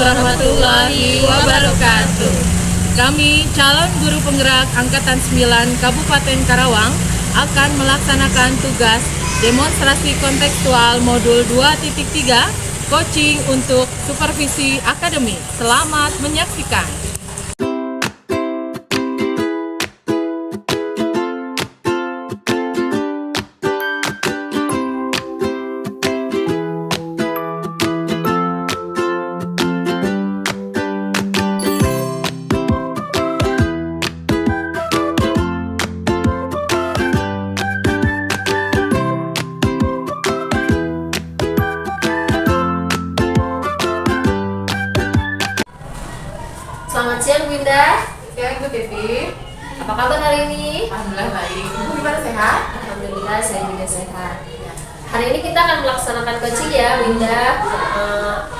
warahmatullahi wabarakatuh. Kami calon guru penggerak Angkatan 9 Kabupaten Karawang akan melaksanakan tugas demonstrasi kontekstual modul 2.3 coaching untuk supervisi akademik. Selamat menyaksikan. Selamat siang Winda. Siang Bu Titi. Apa kabar hari ini? Alhamdulillah baik. Ibu gimana, sehat? Alhamdulillah saya juga sehat. Hari ini kita akan melaksanakan coaching ya Winda.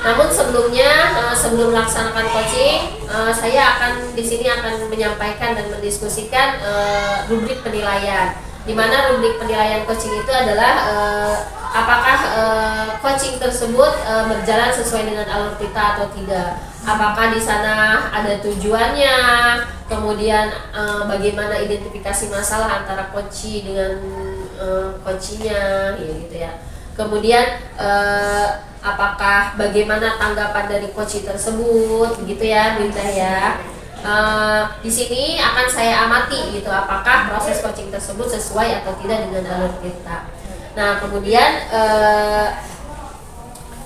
Namun sebelumnya sebelum melaksanakan coaching, saya akan di sini akan menyampaikan dan mendiskusikan rubrik penilaian. Di mana rubrik penilaian coaching itu adalah apakah coaching tersebut berjalan sesuai dengan alur kita atau tidak. Apakah di sana ada tujuannya, kemudian bagaimana identifikasi masalah antara coachee dengan coachee-nya, gitu ya. Kemudian apakah bagaimana tanggapan dari coachee tersebut, gitu ya, Winda ya. Di sini akan saya amati gitu apakah proses coaching tersebut sesuai atau tidak dengan alur kita. Nah, kemudian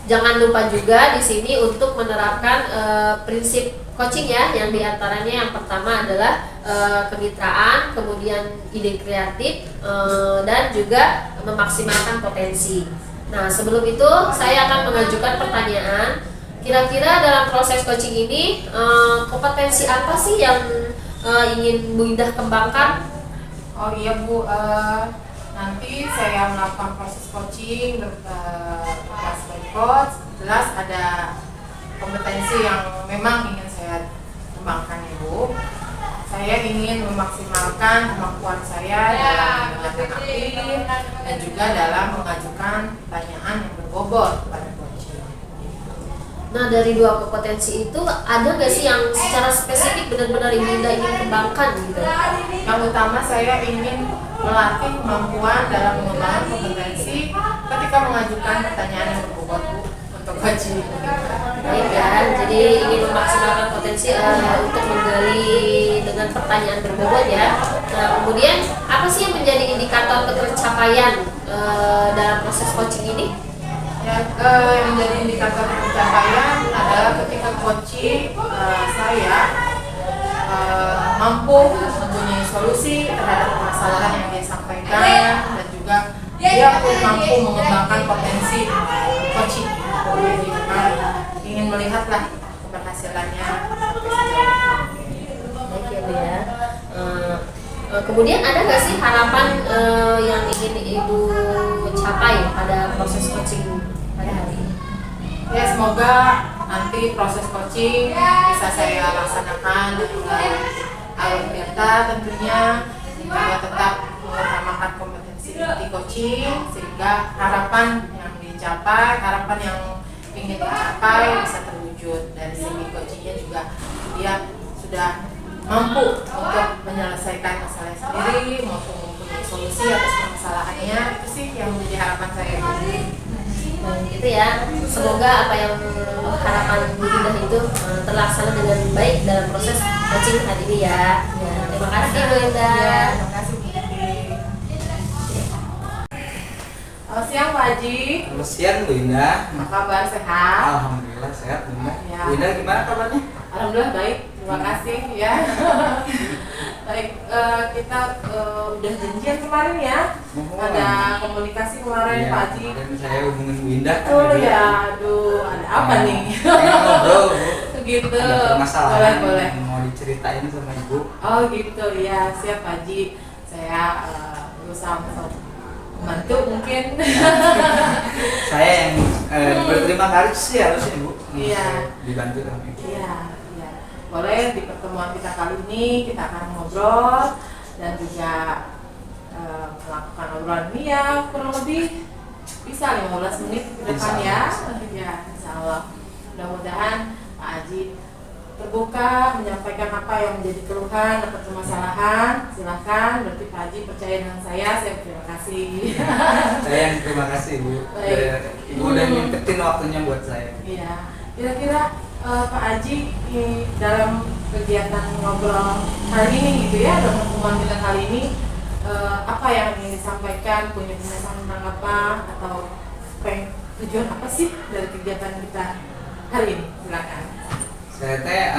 jangan lupa juga di sini untuk menerapkan prinsip coaching ya, yang diantaranya yang pertama adalah kemitraan, kemudian ide kreatif, dan juga memaksimalkan potensi. Nah, sebelum itu saya akan mengajukan pertanyaan. Kira-kira dalam proses coaching ini kompetensi apa sih yang ingin Bu Indah kembangkan? Oh iya Bu, nanti saya melakukan proses coaching sebagai coach. Jelas ada kompetensi yang memang ingin saya kembangkan Ibu. Saya ingin memaksimalkan kemampuan saya dalam mendengarkan aktif dan juga dalam mengajukan pertanyaan yang berbobot pada coaching. Nah, dari dua kompetensi itu ada nggak sih yang secara spesifik benar-benar Ibu Indah ingin kembangkan gitu? Yang utama saya ingin melatih kemampuan dalam mengembangkan kompetensi ketika mengajukan pertanyaan yang berbobot untuk coaching. Baik ya, jadi ingin memaksimalkan potensi untuk menggali dengan pertanyaan berbobot ya. Nah, kemudian apa sih yang menjadi indikator ketercapaian dalam proses coaching ini? Yang menjadi indikator pencapaian adalah ketika coaching saya mampu mempunyai solusi terhadap permasalahan yang dia sampaikan dan juga dia pun mampu mengembangkan potensi coaching. Jadi memang ingin melihatlah keberhasilannya sampai sejauh ini. Baik ya Bu ya. Kemudian ada nggak sih harapan yang ingin Ibu capai pada proses coaching pada hari ini? Ya, semoga nanti proses coaching bisa saya laksanakan dengan alur kita tentunya, dan juga tetap mengutamakan kompetensi inti coaching sehingga harapan yang dicapai, harapan yang ingin dicapai bisa terwujud. Dari segi coachingnya juga dia sudah mampu untuk menyelesaikan masalah sendiri maupun mempunyai solusi atas permasalahannya. Itu sih yang menjadi harapan saya. Gitu ya. Semoga apa yang harapan Bu Indah itu terlaksana dengan baik dalam proses coaching hari ini ya. Terima kasih Bu Indah. Terima kasih Bu Titi. Selamat siang Pak Haji. Selamat siang Bu Indah. Apa kabar, sehat? Alhamdulillah sehat Bu Indah. Ya. Bu Indah gimana kabarnya? Alhamdulillah baik, terima kasih ya. Baik, kita udah janjian kemarin ya. Ada komunikasi kemarin Iya, Pak Haji. Dan saya hubungin Bu Indah kan. Oh jadi, ya, aduh, ada apa nih? Pengen ngobrol Bu. Gitu. Ada permasalahan Boleh. yang mau diceritain sama Ibu. Oh gitu ya, siap Pak Haji. Saya berusaha untuk membantu mungkin. Saya yang berterima kasih sih harusnya Bu. Iya. Dibantu sama Ibu. Iya. Boleh di pertemuan kita kali ini kita akan ngobrol dan juga melakukan obrolan ini ya kurang lebih bisa 15 menit ke depan ya. Ya, insya Allah. Mudah-mudahan Pak Aji terbuka menyampaikan apa yang menjadi keluhan atau permasalahan. Silakan, berarti Pak Aji percaya dengan saya terima kasih. Saya yang terima kasih Bu. Ibu udah nyempetin waktunya buat saya. Iya, kira-kira Pak Aji dalam kegiatan ngobrol hari ini gitu ya, dalam pertemuan kita kali ini, apa yang ingin disampaikan, punya penjelasan tentang apa, atau tujuan apa sih dari kegiatan kita hari ini? Silakan. Saya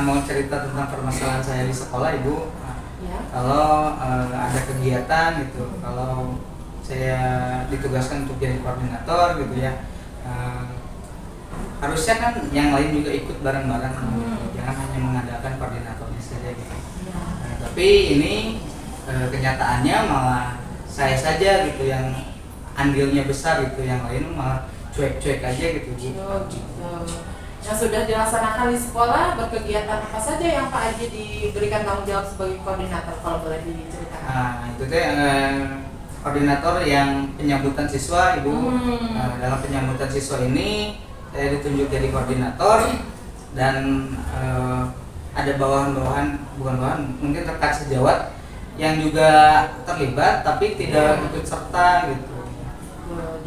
mau cerita tentang permasalahan saya di sekolah, Ibu. Ya. Kalau ada kegiatan gitu, kalau saya ditugaskan untuk jadi koordinator gitu ya, harusnya kan yang lain juga ikut bareng-bareng, jangan hanya mengandalkan koordinatornya saja gitu. Ya. Tapi ini kenyataannya malah saya saja gitu yang andilnya besar gitu, yang lain malah cuek-cuek aja gitu Bu. Oh, gitu. Yang sudah dilaksanakan di sekolah, berkegiatan apa saja yang Pak Aji diberikan tanggung jawab sebagai koordinator, kalau boleh diceritakan? Nah, itu teh koordinator yang penyambutan siswa, Ibu. Dalam penyambutan siswa ini saya ditunjuk jadi koordinator dan ada bawahan-bawahan, bukan bawahan, mungkin rekan sejawat yang juga terlibat tapi tidak ikut serta gitu.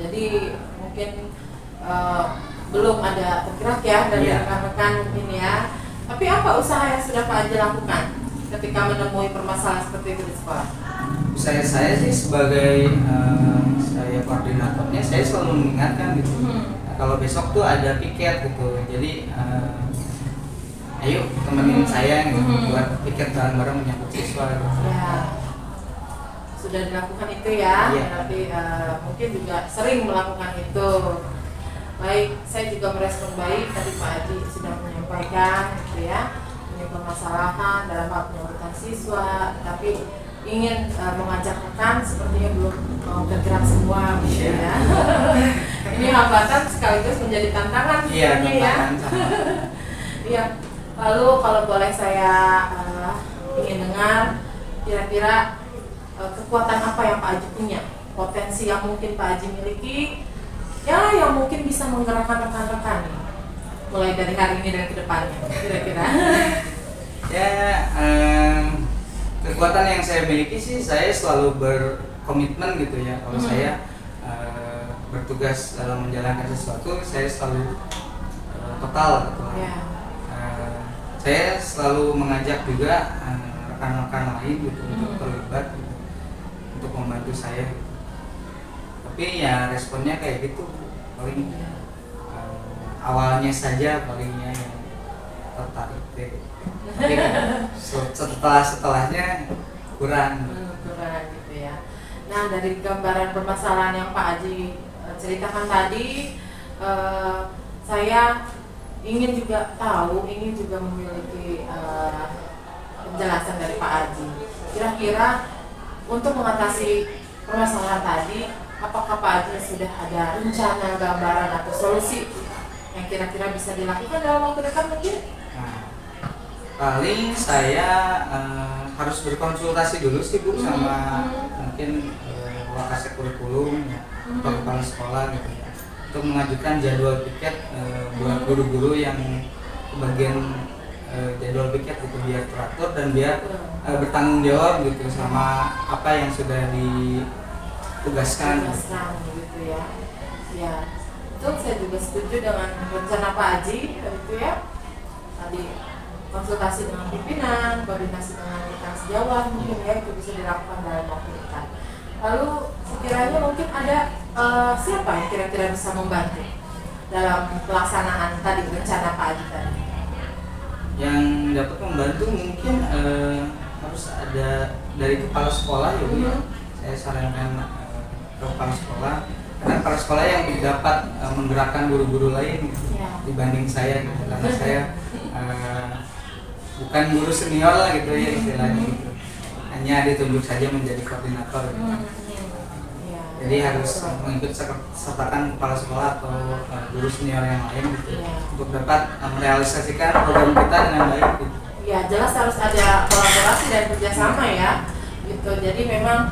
Jadi mungkin belum ada tergerak ya dari rekan-rekan mungkin ya. Tapi apa usaha yang sudah Pak Aji lakukan ketika menemui permasalahan seperti itu di sekolah? Saya sih sebagai saya koordinatornya, saya selalu mengingatkan gitu. Kalau besok tuh ada piket gitu, jadi ayo temenin saya gitu, buat piket bareng-bareng menyambut siswa gitu. Ya, sudah dilakukan itu ya. Iya. Berarti mungkin juga sering melakukan itu. Baik, saya juga merespon baik tadi Pak Aji sudah menyampaikan gitu ya, punya permasalahan dalam hal penyambutan siswa, tapi ingin mengajak rekan sepertinya belum mau bergerak semua gitu ya. Ini hambatan sekaligus menjadi tantangan Iya, sebenarnya ya. tantangan sama. Iya. Lalu kalau boleh saya ingin dengar kira-kira kekuatan apa yang Pak Aji punya, potensi yang mungkin Pak Aji miliki, ya yang mungkin bisa menggerakkan rekan-rekan mulai dari hari ini dan ke depannya kira-kira. Ya, kekuatan yang saya miliki sih, saya selalu berkomitmen gitu ya. Kalau saya bertugas dalam menjalankan sesuatu, saya selalu total gitu. Ya. Saya selalu mengajak juga rekan-rekan lain gitu untuk terlibat gitu, untuk membantu saya. Tapi ya responnya kayak gitu, paling awalnya saja palingnya yang tertarik deh. Tapi setelahnya kurang. Kurang gitu ya. Nah, dari gambaran permasalahan yang Pak Aji ceritakan tadi, saya ingin juga tahu, ingin juga memiliki penjelasan dari Pak Aji. Kira-kira untuk mengatasi permasalahan tadi, apakah Pak Aji sudah ada rencana, gambaran atau solusi yang kira-kira bisa dilakukan dalam waktu dekat mungkin? Nah, paling saya harus berkonsultasi dulu sih Bu sama mungkin wakasek kurikulum ya, atau kepala sekolah gitu ya, untuk mengajukan jadwal piket buat guru-guru yang kebagian jadwal piket itu biar teratur dan biar bertanggung jawab gitu sama apa yang sudah ditugaskan. Gitu ya. Ya, itu saya juga setuju dengan rencana Pak Aji itu ya. Tadi konsultasi dengan pimpinan, koordinasi dengan rekan sejawat mungkin ya, itu bisa dilakukan dalam waktu dekat. Lalu sekiranya mungkin ada siapa yang kira-kira bisa membantu dalam pelaksanaan tadi rencana Pak Aji tadi? Yang dapat membantu mungkin harus ada dari kepala sekolah ya Bu ya. Saya sarankan ke kepala sekolah, karena kepala sekolah yang dapat menggerakkan guru-guru lain gitu, dibanding saya gitu. Karena saya bukan guru senior lah gitu ya istilahnya gitu. Hanya ditunjuk saja menjadi koordinator gitu. Jadi harus mengikut sertakan kepala sekolah atau guru senior yang lain gitu untuk dapat merealisasikan program kita dengan baik gitu. Ya, jelas harus ada kolaborasi dan kerjasama ya gitu. Jadi memang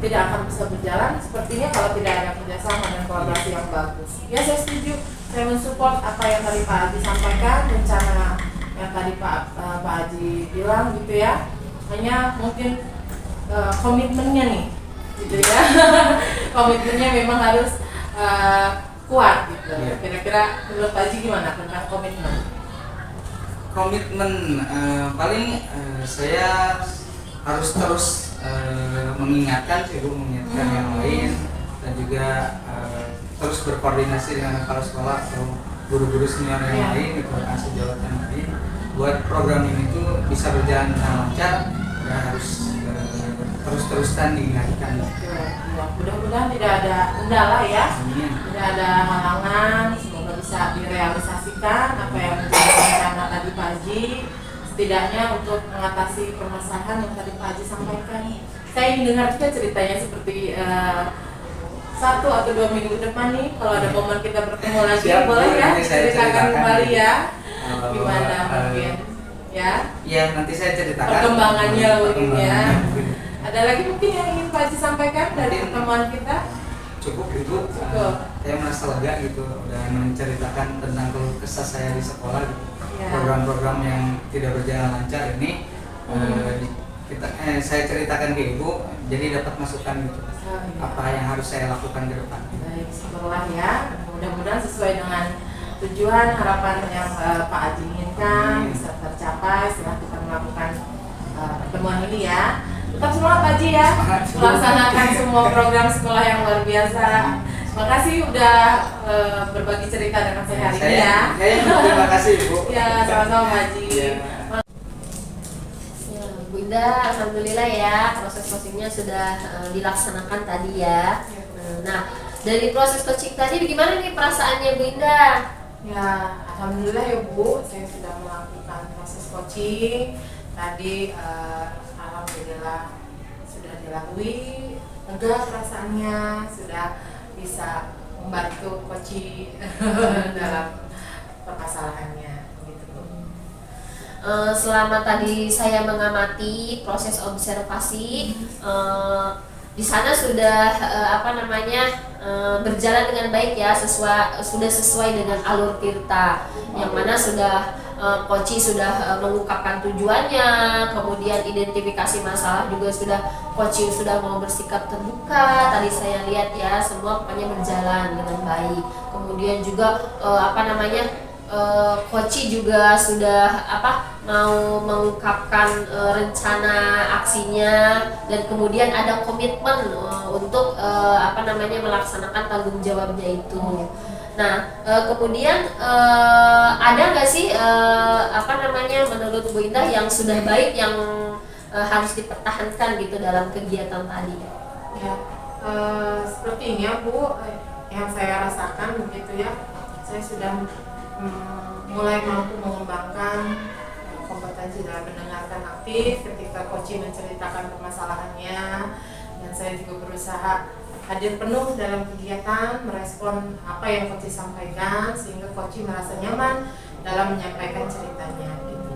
tidak akan bisa berjalan sepertinya kalau tidak ada kerjasama dan kolaborasi yang bagus. Ya, saya setuju. saya mensupport apa yang tadi Pak Haji sampaikan, rencana yang tadi Pak Haji bilang gitu ya. Hanya mungkin komitmennya nih gitu ya. Komitmennya memang harus kuat gitu. Iya. Kira-kira menurut Pak Haji gimana tentang komitmen? Komitmen paling saya harus terus mengingatkan sih Bu, mengingatkan yang lain, dan juga terus berkoordinasi dengan kepala sekolah atau guru-guru senior yang lain, gitu, sejawat yang lain, buat program ini tuh bisa berjalan dengan lancar. Ya harus terus-terusan diingatkan. Ya, mudah-mudahan tidak ada kendala ya. Amin. Tidak ada halangan, semoga bisa direalisasikan apa yang menjadi rencana tadi Pak Haji, setidaknya untuk mengatasi permasalahan yang tadi Pak Haji sampaikan. Saya ingin dengar juga ceritanya seperti 1 atau 2 minggu ke depan nih, kalau ada momen kita bertemu lagi. Siap, boleh ya nanti saya ceritakan kembali ya. Gimana Kalau, mungkin ya Iya, nanti saya ceritakan perkembangannya mungkin ya. mungkin. Ada lagi mungkin yang ingin Pak Haji sampaikan dari Mungkin. pertemuan kita? Cukup Ibu. Cukup. Saya merasa lega gitu udah menceritakan tentang keluh kesah saya di sekolah gitu. Ya. Program-program yang tidak berjalan lancar ini saya ceritakan ke Ibu, jadi dapat masukan gitu. Oh, iya. Apa yang harus saya lakukan ke depan. Baik, syukurlah ya. Mudah-mudahan sesuai dengan tujuan harapan yang Pak Haji inginkan bisa tercapai setelah kita melakukan pertemuan ini ya. Tetap semangat Pak Haji ya, melaksanakan semua program sekolah yang luar biasa. Terima kasih udah berbagi cerita dengan saya hari ini ya. Saya terima kasih Ibu. Ya, sama-sama Pak Haji. Ya. Ya, Bu Indah, alhamdulillah ya proses coachingnya sudah dilaksanakan tadi ya. Nah, dari proses coaching tadi bagaimana nih perasaannya Bu Indah? Ya, alhamdulillah ya Bu, saya sudah melakukan proses coaching. Tadi alhamdulillah sudah dilalui, lega perasaannya, sudah bisa membantu coaching dalam permasalahannya gitu. Selama tadi saya mengamati proses observasi, di sana sudah berjalan dengan baik ya, sudah sesuai dengan alur Tirta, yang mana sudah Koci sudah mengungkapkan tujuannya, kemudian identifikasi masalah juga Koci sudah mau bersikap terbuka. Tadi saya lihat ya, semua pokoknya berjalan dengan baik. Kemudian juga Koci juga sudah mau mengungkapkan rencana aksinya, dan kemudian ada komitmen untuk melaksanakan tanggung jawabnya itu. Nah, kemudian ada nggak sih menurut Bu Indah yang sudah baik yang harus dipertahankan gitu dalam kegiatan tadi? Ya, seperti ini ya Bu, yang saya rasakan begitu ya, saya sudah mulai mampu mengembangkan kompetensi dalam mendengarkan aktif ketika coaching menceritakan permasalahannya, dan saya juga berusaha hadir penuh dalam kegiatan, merespon apa yang coaching sampaikan sehingga coaching merasa nyaman dalam menyampaikan ceritanya gitu.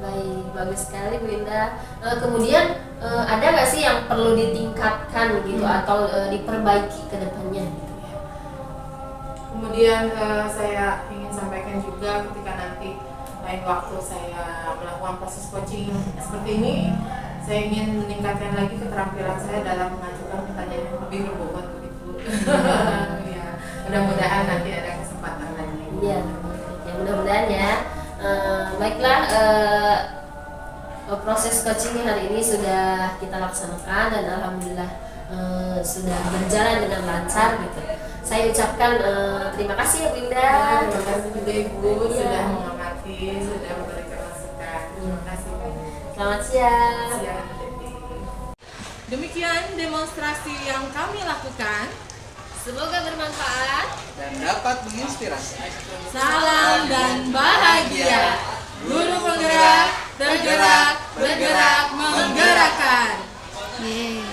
Baik, bagus sekali Bu Indah. Kemudian ada nggak sih yang perlu ditingkatkan gitu atau diperbaiki ke depannya? Kemudian saya ingin sampaikan juga ketika nanti lain waktu saya melakukan proses coaching seperti ini, saya ingin meningkatkan lagi keterampilan saya dalam mengajukan pertanyaan yang lebih berbobot begitu. Ya, mudah-mudahan nanti ada kesempatan lagi. Iya, ya mudah-mudahan ya. Baiklah, proses coaching hari ini sudah kita laksanakan dan alhamdulillah sudah berjalan dengan lancar gitu. Saya ucapkan terima kasih ya Bu Indah. Terima kasih juga Ibu Iya. sudah mengamati, sudah memberikan masukan. Terima kasih Bu. Selamat siang. Siang. Demikian demonstrasi yang kami lakukan. Semoga bermanfaat. Dan dapat menginspirasi. Salam dan bahagia. Guru penggerak, tergerak, bergerak, menggerakkan. Yeay.